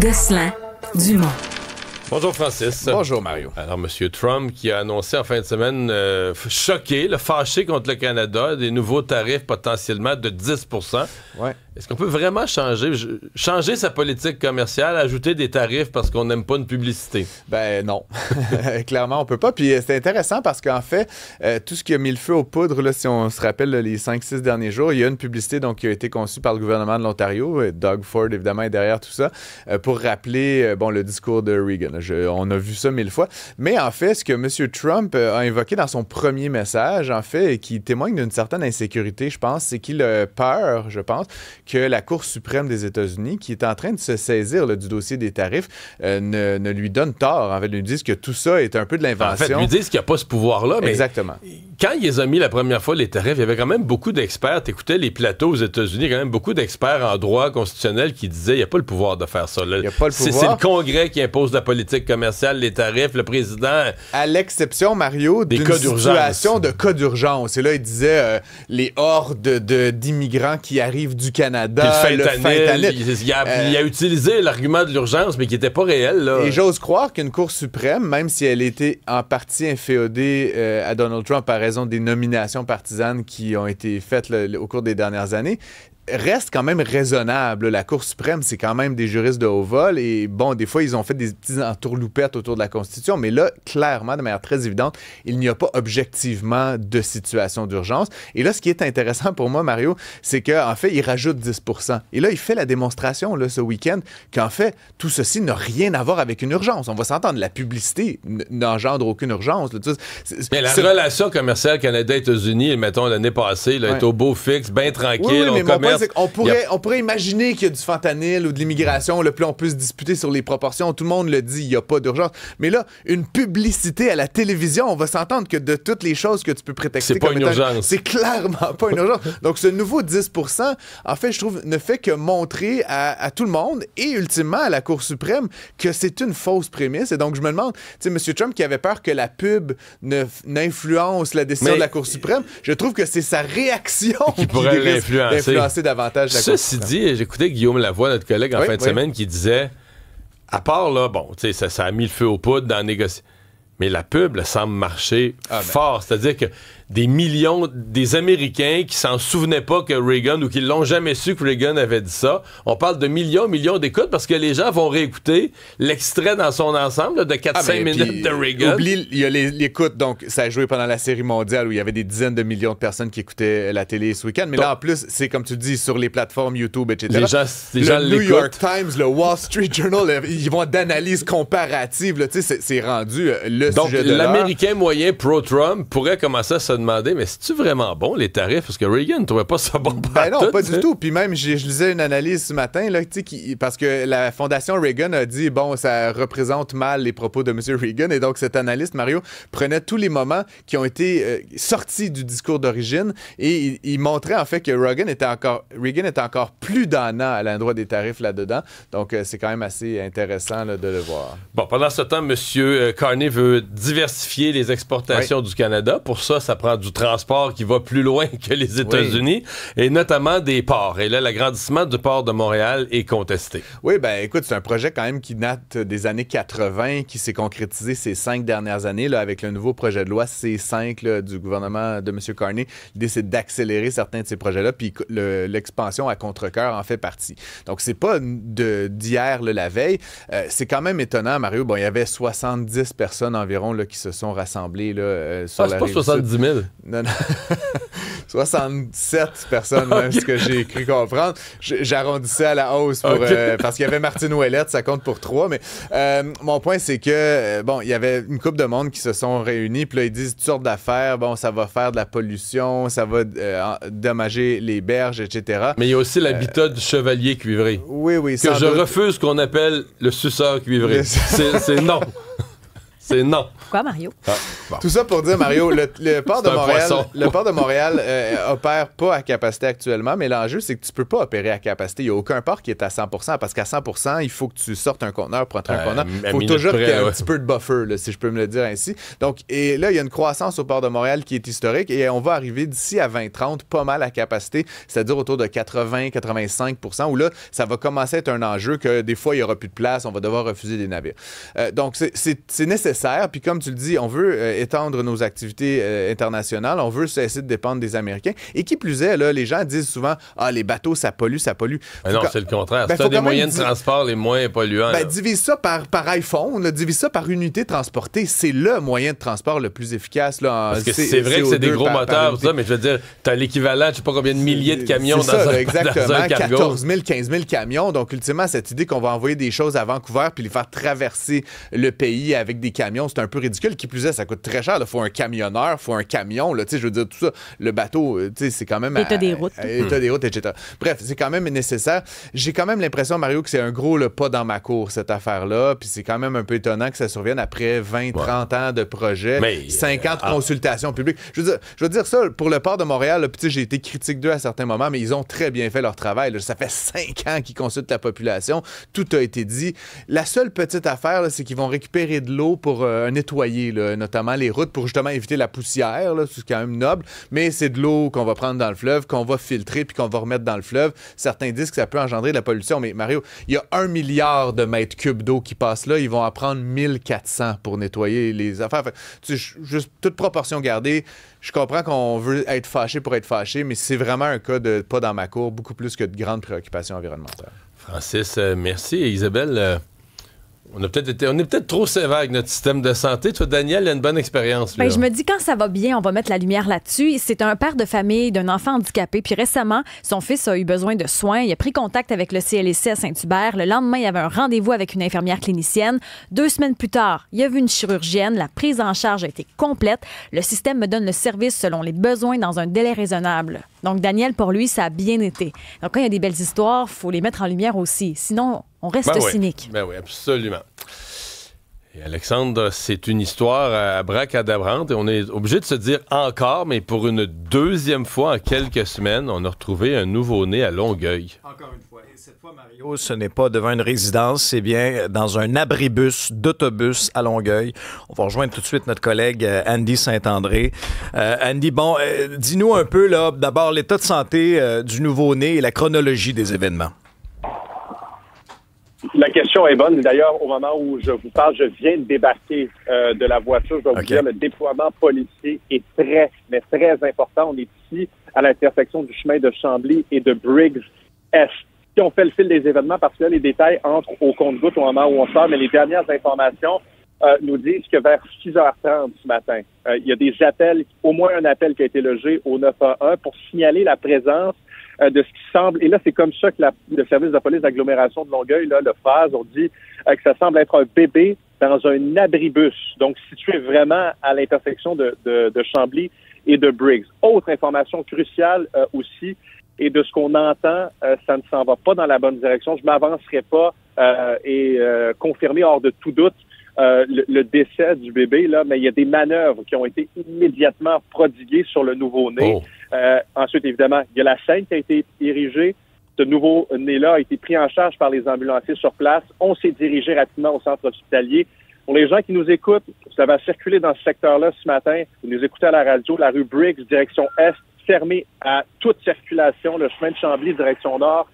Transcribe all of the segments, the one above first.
Gosselin, Dumont. Bonjour Francis. Bonjour Mario. Alors, M. Trump qui a annoncé en fin de semaine, choqué, fâché contre le Canada, des nouveaux tarifs potentiellement de 10 %. Ouais. Est-ce qu'on peut vraiment changer sa politique commerciale, ajouter des tarifs parce qu'on n'aime pas une publicité? Ben non. Clairement, on peut pas. Puis c'est intéressant parce qu'en fait, tout ce qui a mis le feu aux poudres, là, si on se rappelle là, les 5-6 derniers jours, il y a une publicité donc, qui a été conçue par le gouvernement de l'Ontario. Doug Ford, évidemment, est derrière tout ça, pour rappeler le discours de Reagan. On a vu ça 1000 fois. Mais en fait, ce que M. Trump a invoqué dans son premier message, en fait, et qui témoigne d'une certaine insécurité, je pense, c'est qu'il a peur, je pense, que la Cour suprême des États-Unis, qui est en train de se saisir là, du dossier des tarifs, ne lui donne tort. En fait, lui disent que tout ça est un peu de l'invention. En fait, lui disent qu'il n'y a pas ce pouvoir-là, mais exactement. Quand ils ont mis la première fois les tarifs, il y avait quand même beaucoup d'experts. T'écoutais les plateaux aux États-Unis, il y a quand même beaucoup d'experts en droit constitutionnel qui disaient qu'il n'y a pas le pouvoir de faire ça. Il n'y a pas le pouvoir. C'est le Congrès qui impose la politique commerciale, les tarifs, le président... À l'exception, Mario, d'une situation de cas d'urgence. Et là, il disait les hordes d'immigrants qui arrivent du Canada, le fentanyl. Il a utilisé l'argument de l'urgence, mais qui n'était pas réel. Là. Et j'ose croire qu'une Cour suprême, même si elle était en partie inféodée à Donald Trump par raison des nominations partisanes qui ont été faites au cours des dernières années, reste quand même raisonnable. La Cour suprême, c'est quand même des juristes de haut vol et bon, des fois, ils ont fait des petits entourloupettes autour de la Constitution, mais là, clairement, de manière très évidente, il n'y a pas objectivement de situation d'urgence. Et là, ce qui est intéressant pour moi, Mario, c'est qu'en fait, il rajoute 10 %. Et là, il fait la démonstration là, ce week-end qu'en fait, tout ceci n'a rien à voir avec une urgence. On va s'entendre, la publicité n'engendre aucune urgence. Là, mais la relation commerciale Canada-États-Unis, mettons, l'année passée, là, est au beau fixe, bien tranquille, oui, on commerce. On pourrait imaginer qu'il y a du fentanyl ou de l'immigration, puis on peut se disputer sur les proportions. Tout le monde le dit, il n'y a pas d'urgence. Mais là, une publicité à la télévision, on va s'entendre que de toutes les choses que tu peux prétexter comme une urgence. C'est clairement pas une urgence. Donc, ce nouveau 10 %, en fait, je trouve, ne fait que montrer à tout le monde et ultimement à la Cour suprême que c'est une fausse prémisse. Et donc, je me demande, tu sais, M. Trump qui avait peur que la pub n'influence la décision de la Cour suprême, je trouve que c'est sa réaction qui pourrait l'influencer davantage la Ceci dit, j'écoutais Guillaume Lavoie, notre collègue, en fin de semaine, qui disait, à part là, bon, tu sais, ça a mis le feu aux poudres dans la négociation, mais la pub là, semble marcher fort. C'est-à-dire que des millions, des Américains qui s'en souvenaient pas que Reagan, ou qui l'ont jamais su que Reagan avait dit ça, on parle de millions d'écoutes parce que les gens vont réécouter l'extrait dans son ensemble là, de 4-5 minutes de Reagan. Oublie, il y a l'écoute, donc ça a joué pendant la série mondiale où il y avait des dizaines de millions de personnes qui écoutaient la télé ce week-end, mais là en plus, c'est comme tu dis, sur les plateformes YouTube, etc. Les gens le New York Times, le Wall Street Journal, ils vont d'analyse comparative, tu sais, c'est rendu le donc, sujet de l'Américain moyen pro-Trump pourrait commencer à se demander, mais c'est-tu vraiment bon, les tarifs? Parce que Reagan ne trouvait pas ça bon. Non, pas du tout. Puis même, je lisais une analyse ce matin, là, parce que la Fondation Reagan a dit, bon, ça représente mal les propos de M. Reagan. Et donc, cet analyste, Mario, prenait tous les moments qui ont été sortis du discours d'origine et il montrait en fait que Reagan était encore plus donnant à l'endroit des tarifs là-dedans. Donc, c'est quand même assez intéressant là, de le voir. Bon, pendant ce temps, M. Carney veut diversifier les exportations du Canada. Pour ça, ça prend du transport qui va plus loin que les États-Unis, et notamment des ports. Et là, l'agrandissement du port de Montréal est contesté. Oui, ben écoute, c'est un projet quand même qui date des années 80, qui s'est concrétisé ces 5 dernières années là, avec le nouveau projet de loi C5 là, du gouvernement de M. Carney. L'idée, c'est d'accélérer certains de ces projets-là, puis l'expansion à contre-cœur en fait partie. Donc, c'est pas d'hier, la veille. C'est quand même étonnant, Mario. Bon, il y avait 70 personnes environ là, qui se sont rassemblées là, sur la rive sud. C'est pas 70 000. Non. 67 personnes, même, ce que j'ai cru comprendre. J'arrondissais à la hausse parce qu'il y avait Martine Ouellette, ça compte pour 3. Mais mon point, c'est que, bon, il y avait une couple de monde qui se sont réunis, puis là, ils disent toutes sortes d'affaires. Bon, ça va faire de la pollution, ça va dommager les berges, etc. Mais il y a aussi l'habitat du chevalier cuivré. Oui, que je refuse qu'on appelle le suceur cuivré. C'est non. C'est non. Pourquoi, Mario? Bon. Tout ça pour dire, Mario, le port de Montréal opère pas à capacité actuellement, mais l'enjeu, c'est que tu peux pas opérer à capacité. Il n'y a aucun port qui est à 100%, parce qu'à 100%, il faut que tu sortes un conteneur pour entrer un conteneur. Il faut toujours qu'il y ait un petit peu de buffer, là, si je peux me le dire ainsi. Donc, et là, il y a une croissance au port de Montréal qui est historique, et on va arriver d'ici à 2030 pas mal à capacité, c'est-à-dire autour de 80-85%, où là, ça va commencer à être un enjeu que des fois, il n'y aura plus de place, on va devoir refuser des navires. Donc, c'est nécessaire. Puis comme tu le dis, on veut étendre nos activités internationales, on veut cesser de dépendre des Américains. Et qui plus est, là, les gens disent souvent « Ah, les bateaux, ça pollue, ça pollue. » Non, c'est le contraire. C'est un des moyens de transport les moins polluants. Divise ça par iPhone, là, divise ça par unité transportée. C'est le moyen de transport le plus efficace. Là, parce que c'est vrai que c'est des gros moteurs, ça, mais je veux dire, t'as l'équivalent, je sais pas combien de milliers de camions dans un cargo. 14 000, 15 000 camions. Donc, ultimement, cette idée qu'on va envoyer des choses à Vancouver puis les faire traverser le pays avec des camions, c'est un peu ridicule. Qui plus est, ça coûte très cher. Il faut un camionneur, il faut un camion. Je veux dire, tout ça, le bateau, c'est quand même... État des routes. État des routes, etc. Bref, c'est quand même nécessaire. J'ai quand même l'impression, Mario, que c'est un gros pas dans ma cour, cette affaire-là. Puis c'est quand même un peu étonnant que ça survienne après 20-30 ans de projet, 5 ans de consultation publique. Je veux dire ça, pour le port de Montréal, j'ai été critique d'eux à certains moments, mais ils ont très bien fait leur travail. Là. Ça fait 5 ans qu'ils consultent la population. Tout a été dit. La seule petite affaire, là, c'est qu'ils vont récupérer de l'eau pour nettoyer, là, notamment les routes, pour justement éviter la poussière. Là, c'est quand même noble. Mais c'est de l'eau qu'on va prendre dans le fleuve, qu'on va filtrer puis qu'on va remettre dans le fleuve. Certains disent que ça peut engendrer de la pollution. Mais Mario, il y a 1 milliard de mètres cubes d'eau qui passent là. Ils vont en prendre 1400 pour nettoyer les affaires. Juste toute proportion gardée, je comprends qu'on veut être fâché pour être fâché, mais c'est vraiment un cas de pas dans ma cour, beaucoup plus que de grandes préoccupations environnementales. Francis, merci. Et Isabelle, on est peut-être trop sévère avec notre système de santé. Toi, Daniel, a une bonne expérience. Je me dis, quand ça va bien, on va mettre la lumière là-dessus. C'est un père de famille d'un enfant handicapé. Puis récemment, son fils a eu besoin de soins. Il a pris contact avec le CLSC à Saint-Hubert. Le lendemain, il y avait un rendez-vous avec une infirmière clinicienne. 2 semaines plus tard, il a vu une chirurgienne. La prise en charge a été complète. Le système me donne le service selon les besoins dans un délai raisonnable. Donc, Daniel, pour lui, ça a bien été. Donc, quand il y a des belles histoires, il faut les mettre en lumière aussi. Sinon, on reste cynique. Ben oui, absolument. Et Alexandre, c'est une histoire abracadabrante et on est obligé de se dire encore, mais pour une deuxième fois en quelques semaines, on a retrouvé un nouveau-né à Longueuil. Encore une fois. Et cette fois, Mario, ce n'est pas devant une résidence, c'est bien dans un abribus d'autobus à Longueuil. On va rejoindre tout de suite notre collègue Andy Saint-André. Andy, dis-nous un peu, là, d'abord, l'état de santé du nouveau-né et la chronologie des événements. La question est bonne. D'ailleurs, au moment où je vous parle, je viens de débarquer de la voiture. Je dois vous dire, le déploiement policier est très, mais très important. On est ici à l'intersection du chemin de Chambly et de Briggs-Est. Si on fait le fil des événements, parce que là, les détails entrent au compte-gouttes au moment où on sort, mais les dernières informations nous disent que vers 6h30 ce matin, il y a des appels, au moins un appel qui a été logé au 911 pour signaler la présence de ce qui semble, et là c'est comme ça que le service de police d'agglomération de Longueuil, là, le phase, on dit que ça semble être un bébé dans un abribus, donc situé vraiment à l'intersection de Chambly et de Briggs. Autre information cruciale aussi, et de ce qu'on entend, ça ne s'en va pas dans la bonne direction. Je m'avancerai pas et confirmer hors de tout doute le décès du bébé, là, mais il y a des manœuvres qui ont été immédiatement prodiguées sur le nouveau-né. Ensuite, évidemment, il y a la scène qui a été érigée. Ce nouveau-né-là a été pris en charge par les ambulanciers sur place. On s'est dirigé rapidement au centre hospitalier. Pour les gens qui nous écoutent, ça va circuler dans ce secteur-là ce matin. Vous nous écoutez à la radio, la rue Briggs, direction Est, fermée à toute circulation. Le chemin de Chambly, direction Nord,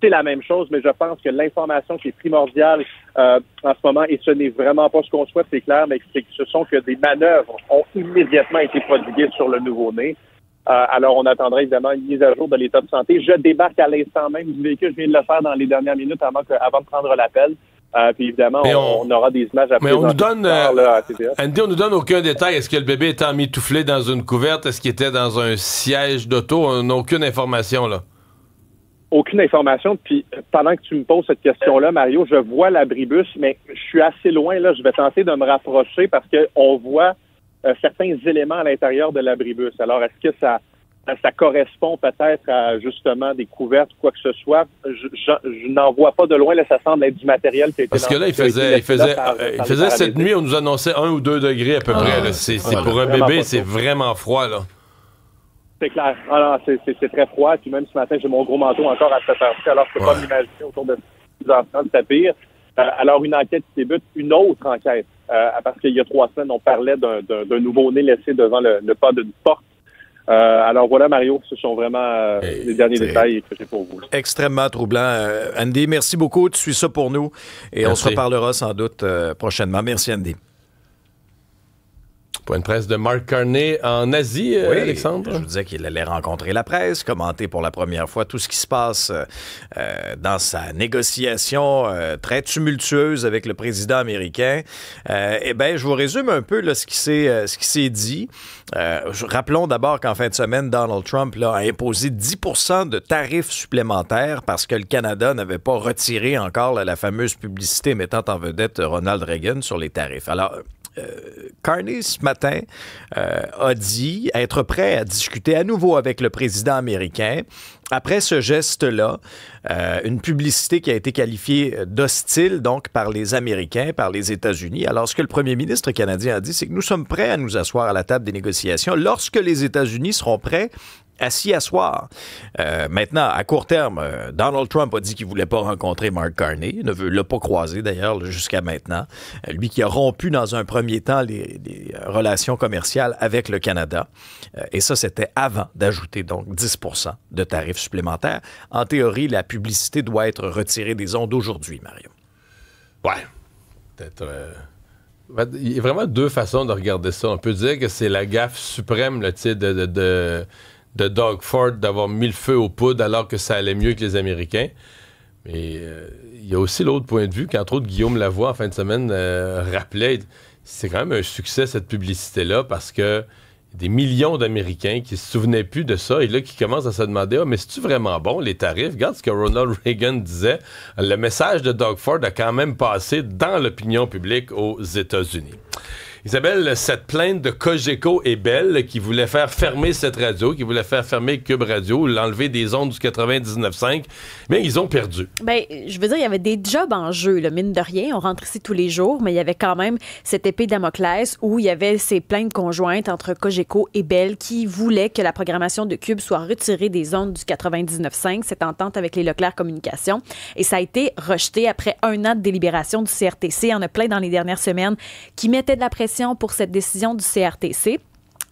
c'est la même chose, mais je pense que l'information qui est primordiale en ce moment, et ce n'est vraiment pas ce qu'on souhaite, c'est clair, mais c'est que ce sont que des manœuvres ont immédiatement été prodiguées sur le nouveau-né. Alors, on attendrait évidemment une mise à jour de l'état de santé. Je débarque à l'instant même du véhicule. Je viens de le faire dans les dernières minutes avant de prendre l'appel. Puis évidemment, on aura des images à présenter. Mais on nous donne, Andy, on nous donne aucun détail. Est-ce que le bébé était emmitouflé dans une couverte? Est-ce qu'il était dans un siège d'auto? On n'a aucune information, là. Aucune information. Puis pendant que tu me poses cette question-là, Mario, je vois l'abribus, mais je suis assez loin, là. Je vais tenter de me rapprocher parce qu'on voit certains éléments à l'intérieur de l'abribus. Alors, est-ce que ça ça correspond peut-être à justement des couvertes ou quoi que ce soit. Je n'en vois pas de loin. Là, ça semble être du matériel qui a été Parce que là, il faisait cette nuit, on nous annonçait 1 ou 2 degrés à peu près. Là. C'est pour un bébé, c'est vraiment froid, là. C'est clair. Ah non, c'est très froid. Puis même ce matin, j'ai mon gros manteau encore à 7h. Alors, je peux pas m'imaginer autour de 6 enfants de pire. Alors, une enquête qui débute, une autre enquête. Parce qu'il y a 3 semaines, on parlait d'un nouveau-né laissé devant le pas d'une porte. Alors voilà, Mario, ce sont vraiment les derniers détails que j'ai pour vous. Extrêmement troublant. Andy, merci beaucoup. Tu suis ça pour nous. Et merci. On se reparlera sans doute prochainement. Merci, Andy. Point de presse de Mark Carney en Asie, oui, Alexandre. Je vous disais qu'il allait rencontrer la presse, commenter pour la première fois tout ce qui se passe dans sa négociation très tumultueuse avec le président américain. Eh bien, je vous résume un peu là, ce qui s'est dit. Rappelons d'abord qu'en fin de semaine, Donald Trump là, a imposé 10% de tarifs supplémentaires parce que le Canada n'avait pas retiré encore la fameuse publicité mettant en vedette Ronald Reagan sur les tarifs. Alors, Carney, ce matin, a dit être prêt à discuter à nouveau avec le président américain. Après ce geste-là, une publicité qui a été qualifiée d'hostile, donc, par les Américains, par les États-Unis. Alors, ce que le premier ministre canadien a dit, c'est que nous sommes prêts à nous asseoir à la table des négociations lorsque les États-Unis seront prêts à s'y asseoir. Maintenant, à court terme, Donald Trump a dit qu'il ne voulait pas rencontrer Mark Carney. Il ne l'a pas croisé, d'ailleurs, jusqu'à maintenant. Lui qui a rompu dans un premier temps les relations commerciales avec le Canada. Et ça, c'était avant d'ajouter donc 10% de tarifs supplémentaires. En théorie, la publicité doit être retirée des ondes aujourd'hui, Mario. Ouais. Peut-être... Il y a vraiment 2 façons de regarder ça. On peut dire que c'est la gaffe suprême là, de Doug Ford d'avoir mis le feu aux poudres alors que ça allait mieux que les Américains. Mais il y a aussi l'autre point de vue qu'entre autres Guillaume Lavoie en fin de semaine rappelait, c'est quand même un succès cette publicité-là parce que des millions d'Américains qui se souvenaient plus de ça et là qui commencent à se demander mais c'est-tu vraiment bon les tarifs? Regarde ce que Ronald Reagan disait. Le message de Doug Ford a quand même passé dans l'opinion publique aux États-Unis. Isabelle, cette plainte de Cogeco et Bell qui voulait faire fermer cette radio, qui voulait faire fermer Cube Radio, l'enlever des ondes du 99.5, mais ils ont perdu. Bien, je veux dire, il y avait des jobs en jeu, là, mine de rien. On rentre ici tous les jours, mais il y avait quand même cette épée Damoclès où il y avait ces plaintes conjointes entre Cogeco et Bell qui voulaient que la programmation de Cube soit retirée des ondes du 99.5, cette entente avec les Leclerc Communications. Et ça a été rejeté après 1 an de délibération du CRTC. Il y en a plein dans les dernières semaines qui mettaient de la pression pour cette décision du CRTC.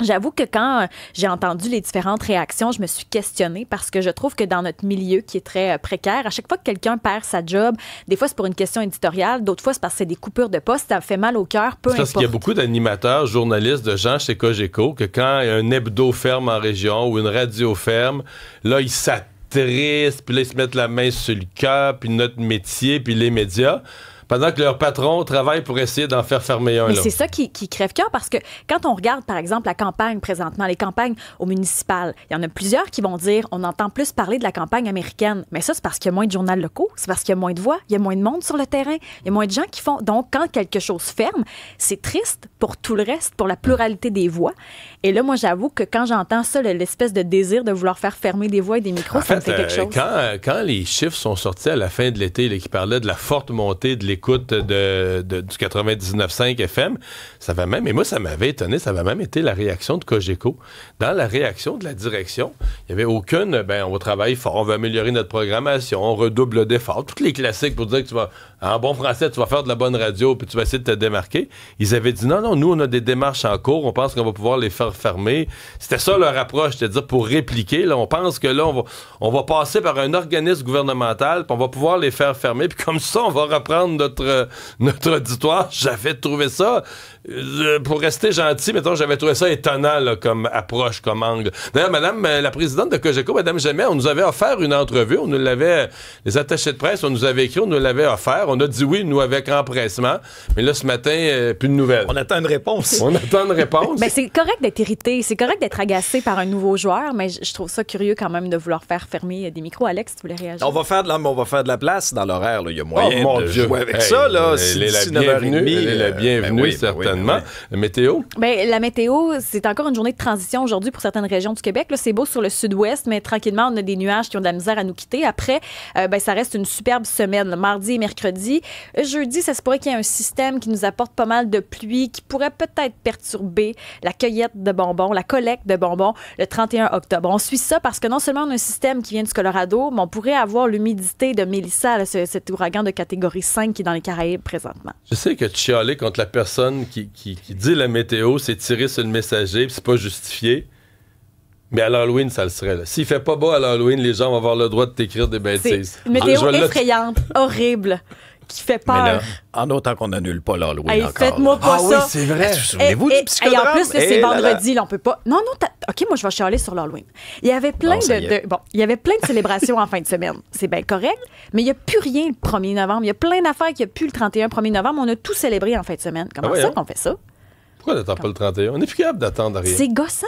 J'avoue que quand j'ai entendu les différentes réactions, je me suis questionnée parce que je trouve que dans notre milieu qui est très précaire, à chaque fois que quelqu'un perd sa job, des fois c'est pour une question éditoriale, d'autres fois c'est parce que c'est des coupures de poste, ça fait mal au cœur, peu importe. Parce qu'il y a beaucoup d'animateurs, journalistes, de gens chez Cogeco que quand un hebdo ferme en région ou une radio ferme, là ils s'attristent, puis là ils se mettent la main sur le cœur, puis notre métier, puis les médias. Pendant que leur patron travaille pour essayer d'en faire fermer un. Mais c'est ça qui crève-cœur parce que quand on regarde, par exemple, la campagne présentement, les campagnes au municipal, il y en a plusieurs qui vont dire on entend plus parler de la campagne américaine. Mais ça, c'est parce qu'il y a moins de journaux locaux, c'est parce qu'il y a moins de voix, il y a moins de monde sur le terrain, il y a moins de gens qui font. Donc, quand quelque chose ferme, c'est triste pour tout le reste, pour la pluralité des voix. Et là, moi, j'avoue que quand j'entends ça, l'espèce de désir de vouloir faire fermer des voix et des micros, ça me fait quelque chose. Quand les chiffres sont sortis à la fin de l'été, là, qui parlaient de la forte montée de l'écoute du 99.5 FM, ça va même, et moi ça m'avait étonné, ça va même été la réaction de Cogeco. Dans la réaction de la direction, il n'y avait aucune, on va travailler fort, on va améliorer notre programmation, on redouble d'efforts, tous les classiques pour dire que tu vas, en bon français, tu vas faire de la bonne radio puis tu vas essayer de te démarquer. Ils avaient dit non, nous on a des démarches en cours, on pense qu'on va pouvoir les faire fermer. C'était ça leur approche, c'est-à-dire pour répliquer, là, on pense que là on va passer par un organisme gouvernemental puis on va pouvoir les faire fermer puis comme ça on va reprendre notre auditoire. J'avais trouvé ça, pour rester gentil, mettons, j'avais trouvé ça étonnant là, comme approche, comme angle. D'ailleurs, madame, la présidente de Cogeco, madame Jamais, on nous avait offert une entrevue, on nous l'avait, les attachés de presse, on nous avait écrit, on nous l'avait offert, on a dit oui, nous, avec empressement, mais là, ce matin, plus de nouvelles. On attend une réponse. On attend une réponse. Ben, c'est correct d'être irrité, c'est correct d'être agacé par un nouveau joueur, mais je trouve ça curieux quand même de vouloir faire fermer des micros. Alex, tu voulais réagir? On va faire de la place dans l'horaire, là. Il y a moyen de jouer avec ça, là. Elle est la bienvenue, certainement. certainement. La météo? Bien, la météo, c'est encore une journée de transition aujourd'hui pour certaines régions du Québec. Là, c'est beau sur le sud-ouest, mais tranquillement, on a des nuages qui ont de la misère à nous quitter. Après, ça reste une superbe semaine, le mardi et mercredi. Jeudi, ça se pourrait qu'il y ait un système qui nous apporte pas mal de pluie, qui pourrait peut-être perturber la cueillette de bonbons, la collecte de bonbons le 31 octobre. On suit ça parce que non seulement on a un système qui vient du Colorado, mais on pourrait avoir l'humidité de Mélissa, là, cet ouragan de catégorie 5 qui est dans les Caraïbes présentement. Je sais que chialer contre la personne qui dit la météo, c'est tirer sur le messager, puis c'est pas justifié. Mais à l'Halloween, ça le serait. Là. S'il fait pas beau à l'Halloween, les gens vont avoir le droit de t'écrire des bêtises. C'est une météo effrayante, horrible, qui fait peur. Mais là, en autant qu'on n'annule pas l'Halloween encore. Faites-moi pas ça. Oui, c'est vrai. Souvenez-vous du psychodrame? Et en plus, c'est vendredi, là, on peut pas... Non, OK, moi, je vais chialer sur l'Halloween. Il y avait plein il y avait plein de célébrations en fin de semaine. C'est bien correct, mais il n'y a plus rien le 1er novembre. Il y a plein d'affaires qu'il n'y a plus le 31 1er novembre. On a tout célébré en fin de semaine. Comment ça qu'on fait ça? Pourquoi n'attends pas le 31? On est plus capable d'attendre rien. C'est gossant.